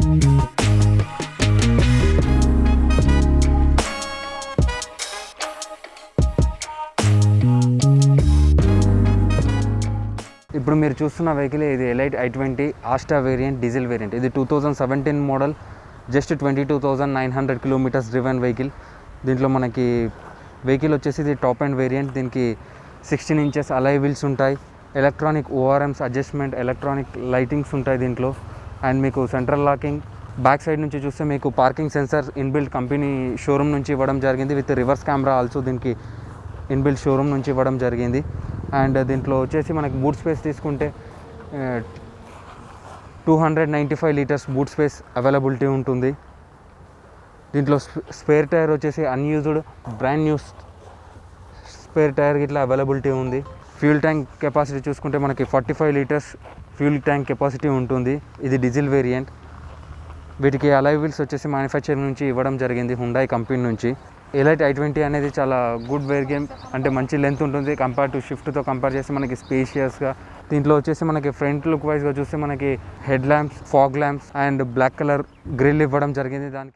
ఇప్పుడు మీరు చూస్తున్న వెహికల్ ఇది elite i20 Asta variant diesel variant. ఇది 2017 model, just 22,900 kilometres driven vehicle. దీంట్లో మనకి వెహికల్ వచ్చేసి ఇది టాప్ అండ్ వేరియంట్. దీనికి 16 ఇంచెస్ అలాయ్ వీల్స్ ఉంటాయి, ఎలక్ట్రానిక్ ఓఆర్ఎమ్స్ అడ్జస్ట్మెంట్, ఎలక్ట్రానిక్ లైటింగ్స్ ఉంటాయి దీంట్లో. అండ్ మీకు సెంట్రల్ లాకింగ్. బ్యాక్ సైడ్ నుంచి చూస్తే మీకు parking sensor inbuilt company showroom నుంచి ఇవ్వడం జరిగింది, విత్ రివర్స్ కెమెరా ఆల్సో దీనికి ఇన్బిల్ట్ షోరూమ్ నుంచి ఇవ్వడం జరిగింది. అండ్ దీంట్లో వచ్చేసి మనకి బూట్ స్పేస్ తీసుకుంటే 295 లీటర్స్ బూట్ స్పేస్ అవైలబిలిటీ ఉంటుంది. దీంట్లో స్పేర్ టైర్ వచ్చేసి unused brand new spare tyre ఇట్లా అవైలబిలిటీ ఉంది. ఫ్యూల్ ట్యాంక్ కెపాసిటీ చూసుకుంటే మనకి 45 లీటర్స్ ఫ్యూల్ ట్యాంక్ కెపాసిటీ ఉంటుంది. ఇది డీజిల్ వేరియంట్. వీటికి అలాయ్ వీల్స్ వచ్చేసి మ్యానుఫ్యాక్చరింగ్ నుంచి ఇవ్వడం జరిగింది హుండాయ్ కంపెనీ నుంచి. ఎలైట్ i20 అనేది చాలా గుడ్ వేరియం, అంటే మంచి లెంత్ ఉంటుంది కంపేర్ టు షిఫ్ట్తో కంపేర్ చేస్తే మనకి స్పేషియస్గా. దీంట్లో వచ్చేసి మనకి ఫ్రంట్ లుక్ వైజ్గా చూస్తే మనకి head lamps, fog lamps and black colour grille ఇవ్వడం జరిగింది దానికి.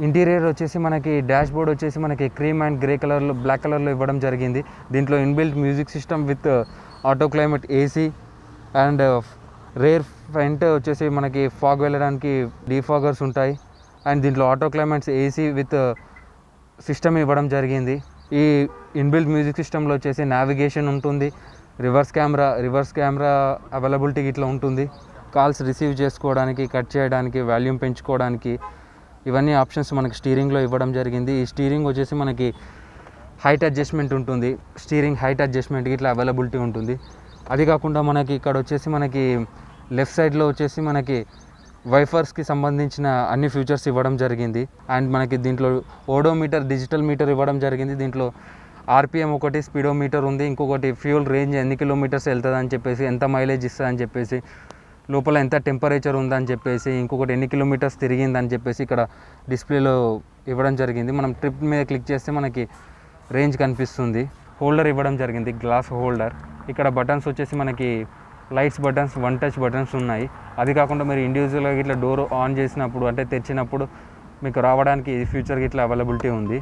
ఇంటీరియర్ వచ్చేసి మనకి డాష్ బోర్డ్ వచ్చేసి మనకి క్రీమ్ అండ్ గ్రే కలర్లో, బ్లాక్ కలర్లో ఇవ్వడం జరిగింది. దీంట్లో inbuilt music system with auto climate AC and rare front వచ్చేసి మనకి ఫాగ్ వెళ్ళడానికి డీఫాగర్స్ ఉంటాయి. అండ్ దీంట్లో auto climates AC with system ఇవ్వడం జరిగింది. ఈ ఇన్బిల్ట్ మ్యూజిక్ సిస్టంలో వచ్చేసి నావిగేషన్ ఉంటుంది, రివర్స్ కెమెరా అవైలబిలిటీ ఇట్లా ఉంటుంది. కాల్స్ రిసీవ్ చేసుకోవడానికి, కట్ చేయడానికి, వాల్యూమ్ పెంచుకోవడానికి ఇవన్నీ ఆప్షన్స్ మనకి స్టీరింగ్లో ఇవ్వడం జరిగింది. ఈ స్టీరింగ్ వచ్చేసి మనకి హైట్ అడ్జస్ట్మెంట్ ఉంటుంది, స్టీరింగ్ హైట్ అడ్జస్ట్మెంట్ ఇట్లా అవైలబిలిటీ ఉంటుంది. అది కాకుండా మనకి ఇక్కడ వచ్చేసి మనకి లెఫ్ట్ సైడ్లో వచ్చేసి మనకి వైఫర్స్కి సంబంధించిన అన్ని ఫీచర్స్ ఇవ్వడం జరిగింది. అండ్ మనకి దీంట్లో ఓడోమీటర్, డిజిటల్ మీటర్ ఇవ్వడం జరిగింది. దీంట్లో ఆర్పిఎం ఒకటి, స్పీడోమీటర్ ఉంది, ఇంకొకటి ఫ్యూల్ రేంజ్ ఎన్ని కిలోమీటర్స్ వెళ్తుంది అని చెప్పేసి, ఎంత మైలేజ్ ఇస్తుంది అని చెప్పేసి, లోపల ఎంత టెంపరేచర్ ఉందని చెప్పేసి, ఇంకొకటి ఎన్ని కిలోమీటర్స్ తిరిగిందని చెప్పేసి ఇక్కడ డిస్ప్లేలో ఇవ్వడం జరిగింది. మనం ట్రిప్ మీద క్లిక్ చేస్తే మనకి రేంజ్ కనిపిస్తుంది. హోల్డర్ ఇవ్వడం జరిగింది, గ్లాస్ హోల్డర్. ఇక్కడ బటన్స్ వచ్చేసి మనకి lights buttons, one touch buttons ఉన్నాయి. అది కాకుండా మీరు ఇండివిజువల్గా ఇట్లా డోర్ ఆన్ చేసినప్పుడు, అంటే తెచ్చినప్పుడు మీకు రావడానికి ఈ ఫ్యూచర్కి ఇట్లా అవైలబిలిటీ ఉంది.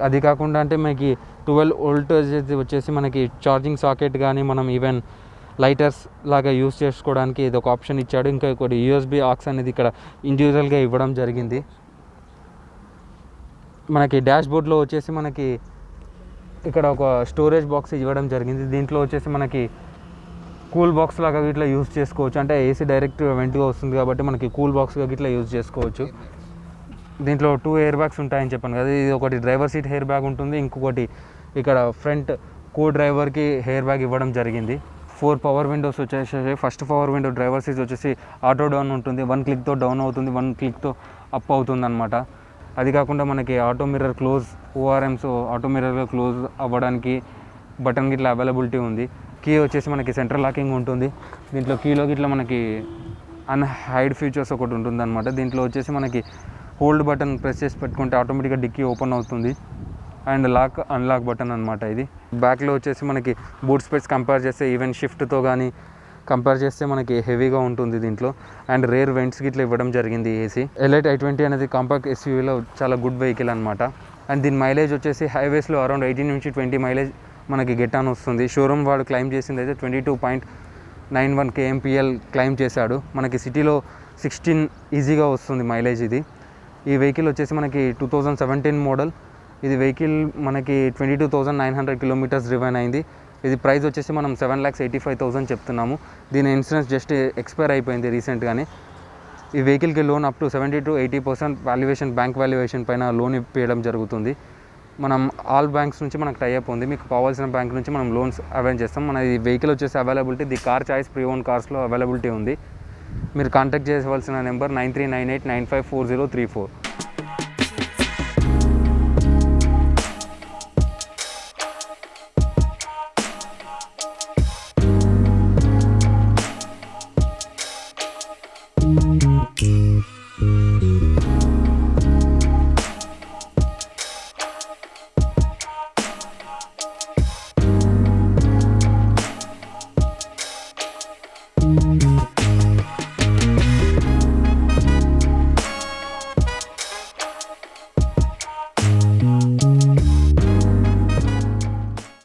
అది కాకుండా అంటే మనకి 12 వోల్టేజ్ వచ్చేసి మనకి ఛార్జింగ్ సాకెట్ కానీ, మనం ఈవెన్ లైటర్స్ లాగా యూస్ చేసుకోవడానికి ఇది ఒక ఆప్షన్ ఇచ్చాడు. ఇంకా ఒకటి USB ఆక్స్ అనేది ఇక్కడ ఇండివిజువల్గా ఇవ్వడం జరిగింది. మనకి డాష్ బోర్డ్లో వచ్చేసి మనకి ఇక్కడ ఒక స్టోరేజ్ బాక్స్ ఇవ్వడం జరిగింది. దీంట్లో వచ్చేసి మనకి కూల్ బాక్స్ లాగా ఇట్లా యూస్ చేసుకోవచ్చు, అంటే ఏసీ డైరెక్ట్ వెంట్గా వస్తుంది కాబట్టి మనకి కూల్ బాక్స్గా ఇట్లా యూజ్ చేసుకోవచ్చు. దీంట్లో 2 ఎయిర్ బ్యాగ్స్ ఉంటాయని చెప్పాను కదా, ఇది ఒకటి డ్రైవర్ సీట్ హెయిర్ బ్యాగ్ ఉంటుంది, ఇంకొకటి ఇక్కడ ఫ్రంట్ కో డ్రైవర్కి హెయిర్ బ్యాగ్ ఇవ్వడం జరిగింది. 4 పవర్ విండోస్ వచ్చేసి, first power window driver seat వచ్చేసి ఆటో డౌన్ ఉంటుంది, 1 క్లిక్తో డౌన్ అవుతుంది, 1 క్లిక్తో అప్ అవుతుంది అనమాట. అది కాకుండా మనకి auto mirror close, ORMs auto మిర్రర్గా క్లోజ్ అవ్వడానికి బటన్ ఇట్లా అవైలబిలిటీ ఉంది. కీ వచ్చేసి మనకి సెంట్రల్ లాకింగ్ ఉంటుంది. దీంట్లో కీలో ఇట్లా మనకి హైడ్ ఫీచర్స్ ఒకటి ఉంటుంది అనమాట. దీంట్లో వచ్చేసి మనకి హోల్డ్ బటన్ ప్రెస్ చేసి పెట్టుకుంటే ఆటోమేటిక్గా డిక్కీ ఓపెన్ అవుతుంది. అండ్ లాక్, అన్లాక్ బటన్ అనమాట ఇది. బ్యాక్లో వచ్చేసి మనకి బూట్ స్పేస్ కంపేర్ చేస్తే, ఈవెన్ షిఫ్ట్తో కానీ కంపేర్ చేస్తే మనకి హెవీగా ఉంటుంది దీంట్లో. అండ్ రేర్ వెంట్స్కి ఇట్లా ఇవ్వడం జరిగింది ఏసీ. ఎలైట్ i20 అనేది కాంపాక్ట్ SUVలో చాలా గుడ్ వెహికల్ అనమాట. అండ్ దీని మైలేజ్ వచ్చేసి హైవేస్లో అరౌండ్ 18 నుంచి 20 మైలేజ్ మనకి గెట్ ఆన్ వస్తుంది. షోరూమ్ వాడు క్లైమ్ చేసింది అయితే 22.91 kmpl క్లైమ్ చేశాడు. మనకి సిటీలో 16 ఈజీగా వస్తుంది మైలేజ్ ఇది. ఈ వెహికల్ వచ్చేసి మనకి 2017 మోడల్. ఇది వెహికల్ మనకి 22,900 కిలోమీటర్స్ డ్రివెన్ అయింది. ఇది ప్రైస్ వచ్చేసి మనం 7,85,000 చెప్తున్నాము. దీని ఇన్సూరెన్స్ జస్ట్ ఎక్స్పైర్ అయిపోయింది రీసెంట్గానే. ఈ వెహికల్కి loan up to 70 to 80% valuation, bank valuation పైన లోన్ ఇప్పించడం జరుగుతుంది. మనం ఆల్ బ్యాంక్స్ నుంచి మనకు టైఅప్ ఉంది. మీకు కావాల్సిన బ్యాంక్ నుంచి మనం లోన్స్ అవైల్ చేస్తాం. మన ఈ వెహికల్ వచ్చేసి availability the car choice pre own కార్స్లో అవైలబిలిటీ ఉంది. మీరు కాంటాక్ట్ చేయవలసిన నెంబర్ 9398954034.